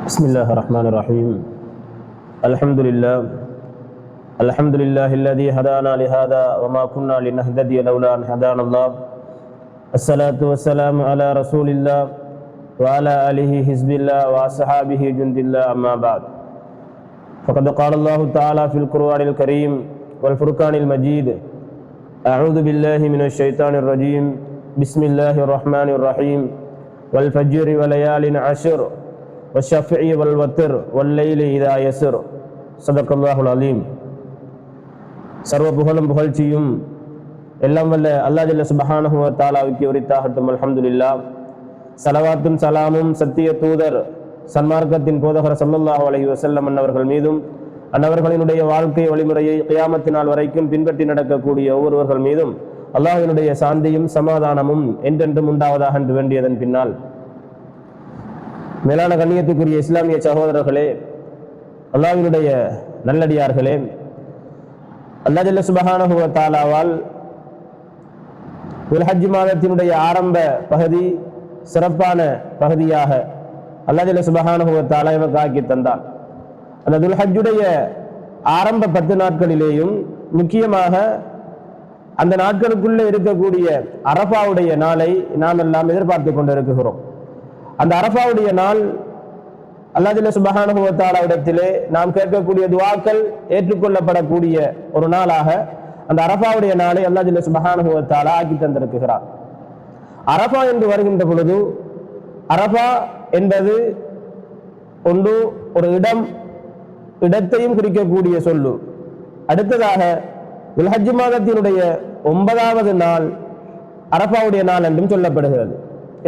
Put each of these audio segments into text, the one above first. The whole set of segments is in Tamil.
بسم الله الرحمن الرحيم. الحمد لله الذي هدانا لهذا وما كنا لنهتدي لولا أن هدانا الله. الصلاة والسلام على رسول الله وعلى آله حزب الله وأصحابه جند الله، أما بعد. فقد قال الله تعالى في القرآن الكريم والفرقان المجيد: أعوذ بالله من الشيطان الرجيم، بسم الله الرحمن الرحيم. والفجر وليال عشر والشفع والوتر والليل إذا يسر. صدق الله العظيم. சர்வ புகழும் புகழ்ச்சியும் எல்லாம் வல்ல அல்லாஹ் ஜல்ல சுப்ஹானஹு வ தஆலாவுக்கு உரித்தாகட்டும். அல்ஹம்துலில்லாஹ். ஸலவாத்தும் சலாமும் சத்திய தூதர் சன்மார்க்கத்தின் போதகர் ஸல்லல்லாஹு அலைஹி வஸல்லம் அன்னவர்கள் மீதும், அன்னவர்களினுடைய வாழ்க்கை வழிமுறையை கியாமத் நாள் வரைக்கும் பின்பற்றி நடக்கக்கூடிய ஒவ்வொருவர்கள் மீதும் அல்லாஹ்வினுடைய சாந்தியும் சமாதானமும் என்றென்றும் உண்டாவதாக என்று வேண்டியதன் பின்னால், மேலான கண்ணியத்துக்குரிய இஸ்லாமிய சகோதரர்களே, அல்லாஹ்வினுடைய நல்லடியார்களே, அல்லாஹ் ஜல்ல சுப்ஹானஹு வ தஆலாவால் துல்ஹஜ் மாதத்தினுடைய ஆரம்ப பகுதி சிறப்பான பகுதியாக அல்லாஹ் ஜல்ல சுப்ஹானஹு வ தஆலா நமக்கு ஆக்கி தந்தார். அந்த துல்ஹஜ்ஜுடைய ஆரம்ப 10 நாட்களிலேயும் முக்கியமாக அந்த நாட்களுக்குள்ளே இருக்கக்கூடிய அரஃபாவுடைய நாளை நாம் எல்லாம் எதிர்பார்த்து கொண்டிருக்கிறோம். அந்த அரஃபாவுடைய நாள் அல்லாஹ் ஜல்ல சுப்ஹானஹு வ தஆலாவிடத்திலே நாம் கேட்கக்கூடிய துஆக்கள் ஏற்றுக்கொள்ளப்படக்கூடிய ஒரு நாளாக அந்த அரஃபாவுடைய நாளை அல்லாஹ் ஜல்ல சுப்ஹானஹு வ தஆலா ஆக்கி தந்திருக்கிறார். அரஃபா என்று வருகின்ற பொழுது, அரஃபா என்பது ஒன்று ஒரு இடத்தையும் குறிக்கக்கூடிய சொல்லு. அடுத்ததாக துல்ஹஜ் மாதத்தினுடைய 9வது நாள் அரஃபாவுடைய நாள் என்றும் சொல்லப்படுகிறது.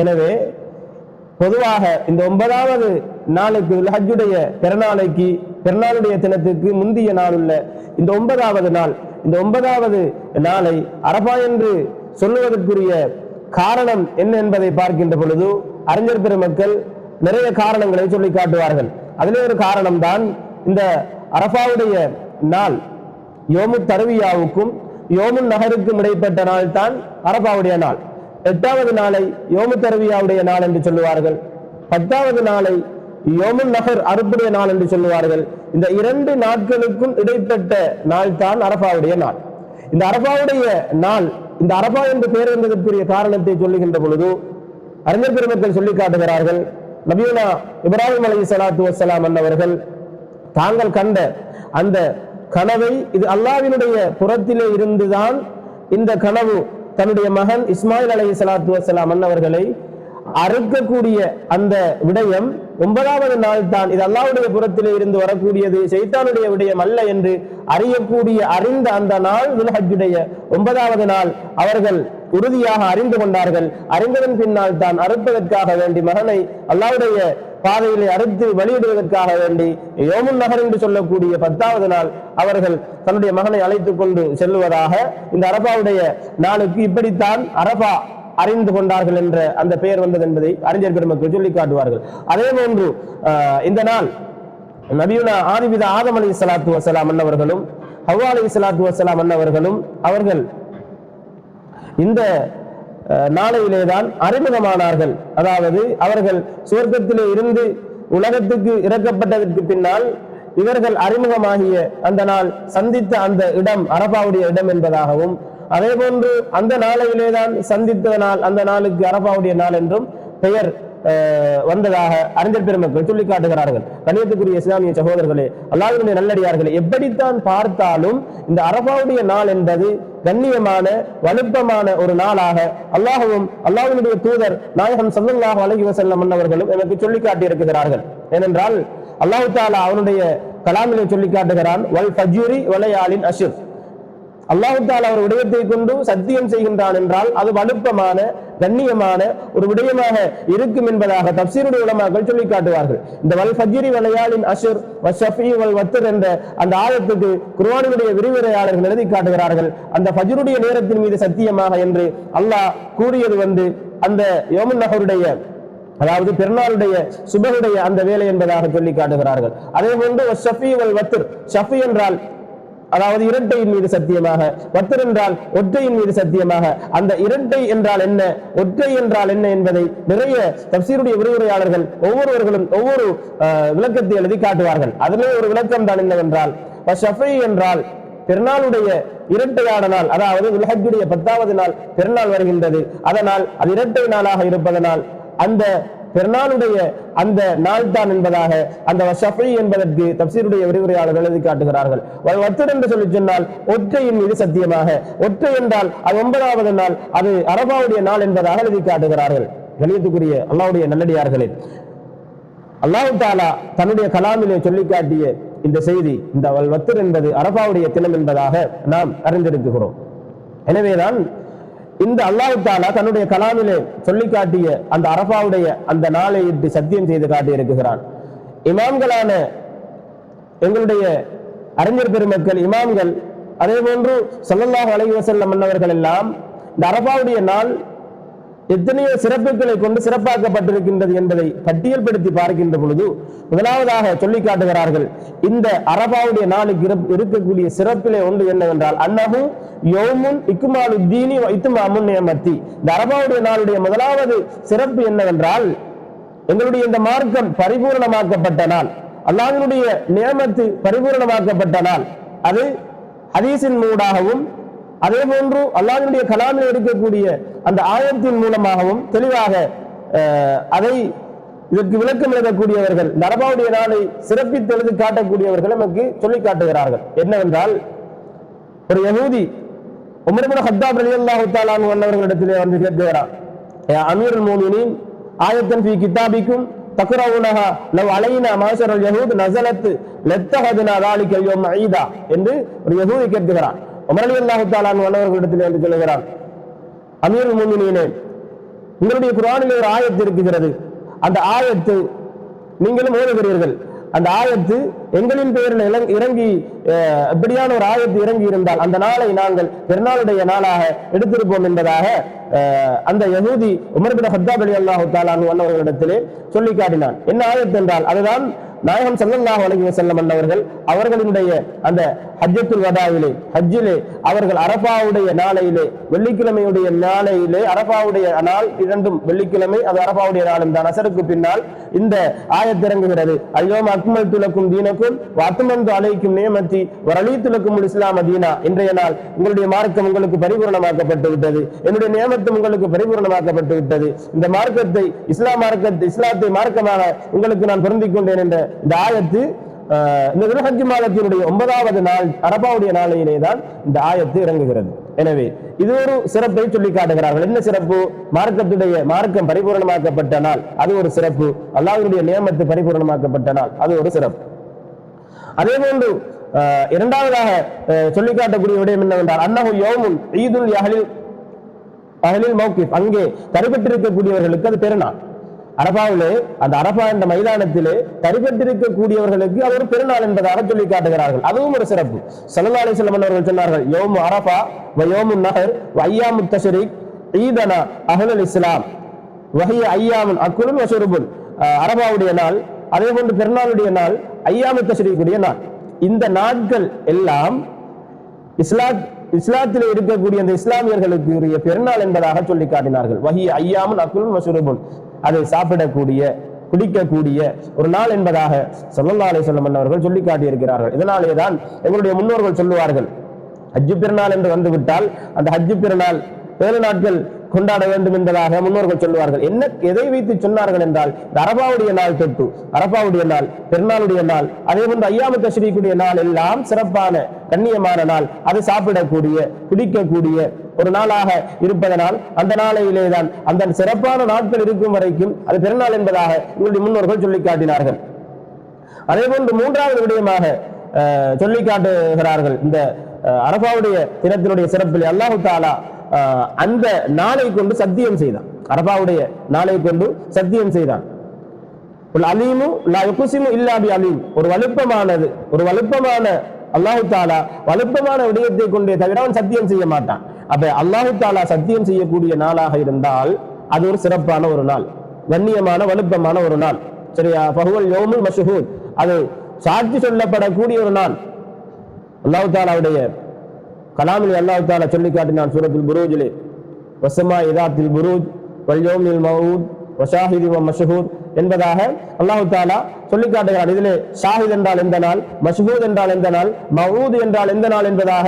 எனவே பொதுவாக இந்த 9வது நாளுக்கு துல்ஹஜ்ஜுடைய பெருநாளுடைய தினத்துக்கு முந்திய நாள் உள்ள இந்த 9வது நாள், இந்த 9வது நாளை அரஃபா என்று சொல்லுவதற்குரிய காரணம் என்ன என்பதை பார்க்கின்ற பொழுது அறிஞர் பெருமக்கள் நிறைய காரணங்களை சொல்லி காட்டுவார்கள். அதிலே ஒரு காரணம் தான் இந்த அரஃபாவுடைய நாள் யோமு தர்வியாவுக்கும் யோமுன் நஹருக்கும் இடைப்பட்ட நாள் தான் அரஃபாவுடைய நாள். 8வது நாளை யோமு தர்வியாவுடைய நாள் என்று சொல்லுவார்கள். 10வது நாளை யோமுன் நஹர் அறுப்புடைய நாள் என்று சொல்லுவார்கள். இந்த 2 நாட்களுக்கும் இடைப்பட்ட நாள் தான் அரஃபாவுடைய நாள். இந்த அரஃபாவுடைய நாள், இந்த அரஃபா என்று பெயர் என்பதற்குரிய காரணத்தை சொல்லுகின்ற பொழுது அறிஞர் பெருமக்கள் சொல்லி காட்டுகிறார்கள். நபியுனா இப்ராஹிம் அலைஹிஸ்ஸலாத்து வஸ்ஸலாம் அன்னவர்கள் தாங்கள் கண்ட அந்த கனவை, இது அல்லாஹ்வினுடைய புறத்திலே இருந்துதான் இந்த கனவு தன்னுடைய மகன் இஸ்மாயில் அலைஹிஸ்ஸலாத்து வஸ்ஸலாம் அன்னவர்களை அறுக்கக்கூடிய அந்த விடயம் 9வது நாள் தான், இது அல்லாஹ்வுடைய புறத்திலே இருந்து வரக்கூடியது, ஷைத்தானுடைய விடயம் அல்ல என்று அறிந்த அந்த நாள் துல்ஹஜ்ஜுடைய 9வது நாள் அவர்கள் உறுதியாக அறிந்து கொண்டார்கள். அறிந்ததன் பின்னால் தான் அறுப்பதற்காக வேண்டி மகனை அல்லாஹ்வுடைய பாதையிலே அறுத்து வெளியிடுவதற்காக வேண்டி யோமுன் நஹர் என்று சொல்லக்கூடிய 10வது நாள் அவர்கள் தன்னுடைய மகனை அழைத்துக் கொண்டு செல்லுவதாக இந்த அரஃபாவுடைய நாளுக்கு இப்படித்தான் அரஃபா அறிந்து கொண்டார்கள் என்ற அந்த பெயர் வந்தது என்பதை அறிஞர் பெருமக்கள் சொல்லி காட்டுவார்கள். அதே போன்று இந்த நாள் நபியுனா ஆதிபிதா ஆதம் அலைஹிஸ்ஸலாத்து வஸ்ஸலாம் அன்னவர்களும் ஹவ்வா அலைஹிஸ்ஸலாத்து வஸ்ஸலாம் அன்னவர்களும் அவர்கள் இந்த நாளையிலே தான் அறிமுகமானார்கள். அதாவது அவர்கள் சுவர்க்கத்திலே இருந்து உலகத்துக்கு இறக்கப்பட்டதற்கு பின்னால் இவர்கள் அறிமுகமாகிய அந்த நாள் சந்தித்த அந்த இடம் அரஃபாவுடைய இடம் என்பதாகவும், அதே போன்று அந்த நாளையிலேதான் சந்தித்த நாள், அந்த நாளுக்கு அரஃபாவுடைய நாள் என்றும் பெயர் வந்ததாக அறிஞர் பெருமக்கள் சொல்லி காட்டுகிறார்கள். கண்ணியத்துக்குரிய இஸ்லாமிய சகோதரர்களே, அல்லாஹ்வினுடைய நல்லடியார்களே, எப்படித்தான் பார்த்தாலும் இந்த அரஃபாவுடைய நாள் என்பது கண்ணியமான வலுப்பமான ஒரு நாளாக அல்லாஹ்வும் அல்லாஹ்வினுடைய தூதர் நாயகம் ஸல்லல்லாஹு அலைஹி வஸல்லம் அவர்களும் எனக்கு சொல்லி காட்டியிருக்கிறார்கள். ஏனென்றால் அல்லாஹ் தஆலா அவனுடைய கலாமிலே சொல்லி காட்டுகிறான், வல் ஃபஜ்ரி வலையாலின் அஷ்ர். அல்லாஹ் தஆலா ஒரு விடயத்தை கொண்டு சத்தியம் செய்கின்றான் என்றால் அது வலுப்பமான கண்ணியமான ஒரு விடயமாக இருக்கும் என்பதாக தஃப்சீருடைய உலமாக்கள் சொல்லி காட்டுவார்கள். இந்த வல் ஃபஜ்ரி வலையாலின் அஷ்ர் வஷ்ஷஃபி வல் வத்ர் என்ற அந்த ஆயத்துக்கு குர்ஆனுடைய விரிவுரையாளர்கள் எழுதி காட்டுகிறார்கள். அந்த ஃபஜ்ருடைய நேரத்தின் மீது சத்தியமாக என்று அல்லாஹ் கூறியது அந்த யோமுன் நஹருடைய, அதாவது பெருநாளுடைய சுபஹுடைய அந்த வேலை என்பதாக சொல்லி காட்டுகிறார்கள். அதே போன்று வஷ்ஷஃபி வல் வத்ர், ஷஃபி என்றால் அதாவது இரட்டையின் மீது சத்தியமாக, வத்தர் என்றால் ஒற்றையின் மீது சத்தியமாக. அந்த இரட்டை என்றால் என்ன, ஒற்றை என்றால் என்ன என்பதை நிறைய தஃசீருடைய விரிவுரையாளர்கள் ஒவ்வொருவர்களும் ஒவ்வொரு விளக்கத்தை எழுதி காட்டுவார்கள். அதிலே ஒரு விளக்கம் தான் என்னவென்றால், ஷஃபை என்றால் பெருநாளுடைய இரட்டையான நாள், அதாவது துல்ஹஜ்ஜுடைய 10வது நாள் பெருநாள் வருகின்றது. அதனால் அது இரட்டை நாளாக இருப்பதனால் அந்த பெருநாளுடைய அந்த நாள் தான் என்பதாக அந்த ஷஃபை என்பதற்கு தஃசீருடைய விரிவுரையாளர்கள் எழுதி காட்டுகிறார்கள். வத்தர் என்று சொல்லி சொன்னால் ஒற்றையின் மீது சத்தியமாக, ஒற்றை என்றால் அது 9வது நாள், அது அரபாவுடைய நாள் என்பதாக எழுதி காட்டுகிறார்கள். கணியத்துக்குரிய அல்லாஹ்வுடைய நல்லடியார்களே, அல்லாஹ் தஆலா தன்னுடைய கலாமிலே சொல்லி காட்டிய இந்த செய்தி, இந்த வத்தர் என்பது அரபாவுடைய தினம் என்பதாக நாம் அறிந்திருக்கிறோம். எனவேதான் இந்த அல்லாஹ் தஆலா தன்னுடைய கலாமிலே சொல்லி காட்டிய அந்த அரபாவுடைய அந்த நாளை இட்டு சத்தியம் செய்து காட்டி இருக்கிறான். இமாம்களான எங்களுடைய அறிஞர் பெருமக்கள், இமாம்கள், அதே போன்று ஸல்லல்லாஹு அலைஹி வஸல்லம் அன்னவர்கள் எல்லாம் இந்த அரபாவுடைய நாள் எத்தனையோ சிறப்புகளை கொண்டு சிறப்பாக்கப்பட்டிருக்கின்றது என்பதை பட்டியல்படுத்தி பார்க்கின்ற பொழுது முதலாவதாக சொல்லி காட்டுகிறார்கள். இந்த அரபாவுடைய நாளுக்கு இருக்கக்கூடிய சிறப்பிலே ஒன்று என்னவென்றால், அன்னஹு யௌமுன் இக்மாலுத்தீனி வ இத்மாமுன் நிஅமத்தி. இந்த அரபாவுடைய நாளுடைய முதலாவது சிறப்பு என்னவென்றால், எங்களுடைய இந்த மார்க்கம் பரிபூர்ணமாக்கப்பட்ட நாள், அல்லாஹ்வினுடைய நியமத்து பரிபூர்ணமாக்கப்பட்ட நாள். அது ஹதீஸின் மூலமாகவும் அதே போன்று அல்லாஹ்வினுடைய கலாமில் இருக்கக்கூடிய அந்த ஆயத்தின் மூலமாகவும் தெளிவாக அதை இதற்கு விளக்கம் எழுதக்கூடியவர்கள், அரபாவுடைய நாளை சிறப்பித்து எழுதி காட்டக்கூடியவர்கள் நமக்கு சொல்லி காட்டுகிறார்கள். என்னவென்றால், ஒரு யஹூதி உமர் இப்னு கத்தாப் ரலியல்லாஹு தஆலா அன்ஹு அவர்களிடத்திலே வந்து கேட்கிறார், அமீருல் முஃமினீன் ஆயத்தன் ஃபீ கிதாபிக்கும் தக்ரவுனஹா லவ் அலைனா மாஷரல் யஹூத் நஸலத் லத்தஹதுனா ذلك اليوم ஈதா என்று ஒரு யஹூதி கேட்கிறார். உமர் ரலியல்லாஹு தஆலா அன்ஹு அவர்களிடத்திலே வந்து சொல்கிறார், அமீருல் முஃமினீனே, உங்களுடைய குர்ஆனிலே ஒரு ஆயத்து இருக்கிறது, அந்த ஆயத்து நீங்களும் ஓதுகிறீர்கள், அந்த ஆயத்து எங்களின் பெயரில் இறங்கி எப்படியான ஒரு ஆயத்து இறங்கி இருந்தால் அந்த நாளை நாங்கள் பெருநாளுடைய நாளாக எடுத்திருப்போம் என்பதாக அந்த யஹூதி உமர் இப்னு கத்தாப் ரலியல்லாஹு தஆலா அன்ஹு அவர்களிடத்திலே சொல்லி காட்டினான். என்ன ஆயத்து என்றால், அதுதான் நாயகம் ஸல்லல்லாஹு அலைஹி வஸல்லம் அன்னவர்கள் அவர்களுடைய அந்த ஹஜ்ஜத்துல் வதாவிலே, ஹஜ்ஜிலே அவர்கள் அரபாவுடைய நாளையிலே, வெள்ளிக்கிழமையுடைய நாளையிலே, அரபாவுடைய நாள் இரண்டும் வெள்ளிக்கிழமை, அது அரபாவுடைய நாளும் தான். அசருக்கு பின்னால் இந்த ஆயத்து இறங்குகிறது. அல்யௌம அக்மல்து லக்கும் தீனக்கும் வ அத்மம்து அலைக்கும் நிஅமதி வ ரலீது லக்குமுல் இஸ்லாம தீனா. இன்றைய நாள் உங்களுடைய மார்க்கம் உங்களுக்கு பரிபூர்ணமாக்கப்பட்டு விட்டது, என்னுடைய நியமத்தும் உங்களுக்கு பரிபூர்ணமாக்கப்பட்டு விட்டது, இந்த மார்க்கத்தை இஸ்லாத்தை மார்க்கமாக உங்களுக்கு நான் பொருந்திக் கொண்டேன் என்ற இந்த ஆயத்து இந்த துல்ஹஜ் மாதத்தினுடைய 9வது நாள் அரபாவுடைய நாளையிலே தான் இந்த ஆயத்து இறங்குகிறது. எனவே இது ஒரு சிறப்பை சொல்லி காட்டுகிறார்கள். என்ன சிறப்பு? மார்க்கம் பரிபூர்ணமாக்கப்பட்ட நாள், அது ஒரு சிறப்பு. அல்லாஹ்வுடைய நியமத்து பரிபூர்ணமாக்கப்பட்ட நாள், அது ஒரு சிறப்பு. அதே போன்று இரண்டாவதாக சொல்லி காட்டக்கூடிய விடயம் என்னவென்றால், அன்னஹு யௌமுன் ஈதுல் அஹ்லில் மௌகிஃப். அங்கே தரிபெற்றிருக்கக்கூடியவர்களுக்கு அது பெருநாள். அரபாவிலே, அந்த அரபா என்ற மைதானத்திலே தரிபெற்றிருக்கக்கூடியவர்களுக்கு அது ஒரு பெருநாள் என்பதாக சொல்லி காட்டுகிறார்கள். அதுவும் ஒரு சிறப்பு. ஸல்லல்லாஹு அலைஹி வஸல்லம் அவர்கள் சொன்னார்கள், யௌமு அரபா வ யௌமுன் நஹர் வ அய்யாமுத் தஷ்ரீக் ஈதனா அஹ்லுல் இஸ்லாம் வ ஹிய அய்யாமுன் அக்குலுன் வ ஷுருபுன். அரபாவுடைய நாள், அதே போன்று பெருநாளுடைய நாள், அய்யாமுத் தஷ்ரீக்குடைய நாள். இந்த நாட்கள் எல்லாம் இஸ்லாத்திலே இருக்கக்கூடிய அந்த இஸ்லாமியர்களுக்கு உரிய பெருநாள் என்பதாக சொல்லி காட்டினார்கள். வஹி அய்யாமுன் அக்குலுன் வ ஷுருபுன், அதை சாப்பிடக்கூடிய குடிக்கக்கூடிய ஒரு நாள் என்பதாக ஸல்லல்லாஹு அலைஹி வஸல்லம் அவர்கள் சொல்லி காட்டியிருக்கிறார்கள். இதனாலே தான் எங்களுடைய முன்னோர்கள் சொல்லுவார்கள், ஹஜ்ஜு பெருநாள் என்று வந்துவிட்டால் அந்த ஹஜ்ஜு பெருநாள் 7 நாட்கள் கொண்டாட வேண்டும் என்பதாக முன்னோர்கள் சொல்லுவார்கள். எதை வைத்து சொன்னார்கள் என்றால், இந்த அரபாவுடைய நாள் தொட்டு, அரபாவுடைய நாள், பெருநாளுடைய நாள், அதே போன்று அய்யாமுத் தஷ்ரீக்குடைய நாள் எல்லாம் சிறப்பான கண்ணியமான நாள், அது சாப்பிடக்கூடிய குடிக்கக்கூடிய ஒரு நாளாக இருப்பதனால் அந்த நாளையிலே தான் அந்த சிறப்பான நாட்கள் இருக்கும் வரைக்கும் அது பெருநாள் என்பதாக உங்களுடைய முன்னோர்கள் சொல்லி காட்டினார்கள். அதே போன்று மூன்றாவது விடயமாக சொல்லி காட்டுகிறார்கள். இந்த அரபாவுடைய தினத்தினுடைய சிறப்பில் அல்லாஹ் தஆலா அந்த நாளை கொண்டு சத்தியம் செய்தான். அரபாவுடைய நாளை கொண்டு சத்தியம் செய்தான். அலீமு லா யுக்ஸிமு இல்லா பி அலீம். ஒரு வலுப்பமான அல்லாஹ் தஆலா வலுப்பமான விடயத்தை கொண்டே தவிர அவன் சத்தியம் செய்ய மாட்டான். அப்ப அல்லாஹ் தஆலா சத்தியம் செய்யக்கூடிய நாளாக இருந்தால் அது ஒரு சிறப்பான ஒரு நாள், கண்ணியமான வலுப்பமான ஒரு நாள். சரியா? ஃபஹுவல் யௌமுல் மஷ்ஹூத், அது சாட்சி சொல்லப்படக்கூடிய ஒரு நாள். அல்லாஹ் தஆலாவுடைய கலாமில் அல்லாஹ் தஆலா சொல்லி காட்டினான் சூரத்துல் புரூஜிலே, வஸ்ஸமாஇ ذاتில் புரூஜ் வல் யௌமில் மவ்ஊத் வஷாஹிதி வ மஷ்ஹூத் என்பதாக அல்லாஹ் தஆலா சொல்லி காட்டுகிறான். இதிலே ஷாஹித் என்றால் எந்த நாள், மஷ்ஹூத் என்றால் எந்த நாள், மவ்ஊத் என்றால் எந்த நாள் என்பதாக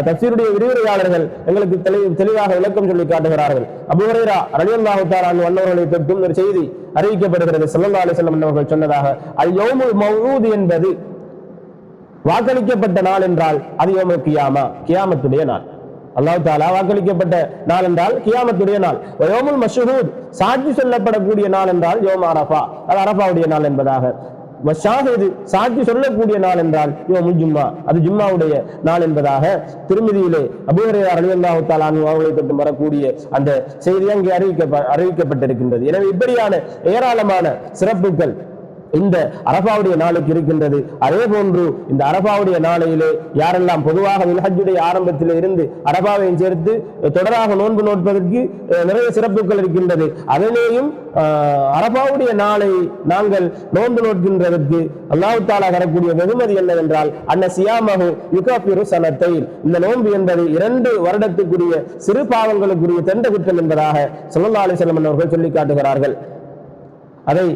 தஃசீருடைய விரிவுரையாளர்கள் எங்களுக்கு தெளிவாக விளக்கம் சொல்லி காட்டுகிறார்கள். அபூ ஹுரைரா ரலியல்லாஹு தஆலா அன்ஹு அன்னவர்களை தொட்டும் ஒரு செய்தி அறிவிக்கப்படுகிறது. ஸல்லல்லாஹு அலைஹி வஸல்லம் அவர்கள் சொன்னதாக, அல் யௌமுல் மவ்ஊத் என்பது வாக்களிக்கப்பட்ட நாள் என்றால் அது யௌமுல் கியாமா, கியாமத்துடைய நாள். அல்லாஹ் தஆலா வாக்களிக்கப்பட்ட நாள் என்றால் கியாமத்துடைய நாள். யௌமுல் மஷ்ஹூத் சாட்சி சொல்லப்படக்கூடிய நாள் என்றால் யௌம் அரஃபா, அது அரஃபாவுடைய நாள் என்பதாக. வஷாஹிது சாட்சி சொல்லக்கூடிய நாள் என்றால் யௌமுல் ஜும்மா, அது ஜும்மாவுடைய நாள் என்பதாக திருமிதியிலே அபூ ஹுரைரா ரலியல்லாஹு தஆலா அன்ஹு அவர்களை தொட்டு வரக்கூடிய அந்த செய்தி அங்கே அறிவிக்கப்பட்டிருக்கின்றது. எனவே இப்படியான ஏராளமான சிறப்புகள் இந்த அரஃபாவுடைய நாளுக்கு இருக்கின்றது. அதே போன்று இந்த அரஃபாவுடைய நாளையிலே யாரெல்லாம் பொதுவாக துல்ஹஜ்ஜுடைய ஆரம்பத்தில் இருந்து அரஃபாவையும் சேர்த்து தொடராக நோன்பு நோட்பதற்கு நிறைய சிறப்புகள் இருக்கின்றது. அதிலேயும் அரஃபாவுடைய நாளை நாங்கள் நோன்பு நோட்கின்றதற்கு அல்லாஹ் தஆலா தரக்கூடிய வெகுமதி என்னவென்றால், அன்ன சியாமஹு யுகஃபிரு ஸனத்தைன், இந்த நோன்பு என்பது 2 வருடத்துக்குரிய சிறு பாவங்களுக்குரிய தண்ட குற்றம் என்பதாக ஸல்லல்லாஹு அலைஹி வஸல்லம் அவர்கள் சொல்லி காட்டுகிறார்கள். அதை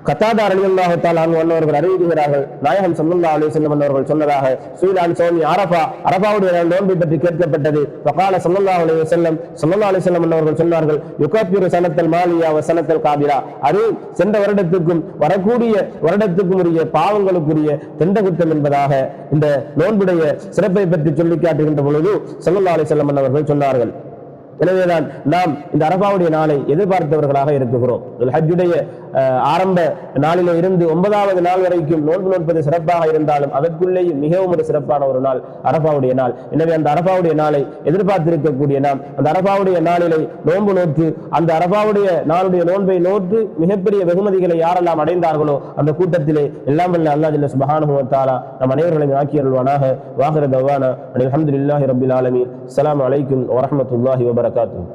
கத்தாதா ரலியல்லாஹு தஆலா அன்ஹு அவர்கள் அறிவிக்கிறார்கள். நாயகம் ஸல்லல்லாஹு அலைஹி வஸல்லம் அவர்கள் சொன்னதாக, சுயிலான் சௌமி அரஃபா, அரஃபாவுடைய நோன்பை பற்றி கேட்கப்பட்டது. ஃபகால ஸல்லல்லாஹு அலைஹி வஸல்லம் அவர்கள் சொன்னார்கள், யுகஃபிரு ஸனத்தல் மாலியா வ ஸனத்தல் காபிரா, அது சென்ற வருடத்துக்கும் வரக்கூடிய வருடத்துக்கும் உரிய பாவங்களுக்குரிய தண்ட குற்றம் என்பதாக இந்த நோன்புடைய சிறப்பை பற்றி சொல்லி காட்டுகின்ற பொழுது ஸல்லல்லாஹு அலைஹி வஸல்லம் அவர்கள் சொன்னார்கள். எனவேதான் நாம் இந்த அரஃபாவுடைய நாளை எதிர்பார்த்தவர்களாக இருக்கிறோம். ஹஜ்ஜுடைய ஆரம்ப நாளில இருந்து 9வது நாள் வரைக்கும் நோன்பு நோட்பது சிறப்பாக இருந்தாலும் அதற்குள்ளேயும் மிகவும் ஒரு சிறப்பான ஒரு நாள் அரஃபாவுடைய நாள். எனவே அந்த அரஃபாவுடைய நாளை எதிர்பார்த்திருக்கக்கூடிய நாம் அந்த அரஃபாவுடைய நாளிலே நோன்பு நோற்று அந்த அரஃபாவுடைய நாளுடைய நோன்பை நோற்று மிகப்பெரிய வெகுமதிகளை யாரெல்லாம் அடைந்தார்களோ அந்த கூட்டத்திலே எல்லாம் வல்ல அல்லாஹ் ஜல்ல சுப்ஹானஹு வ தஆலா நம் அனைவர்களையும் ஆக்கி அருள்வானாக. வாஹிர தவானா அல்ஹம்துலில்லாஹி ரப்பில் ஆலமீன். அஸ்ஸலாமு அலைக்கும் வ ரஹ்மத்துல்லாஹி வ பரகாத்துஹு.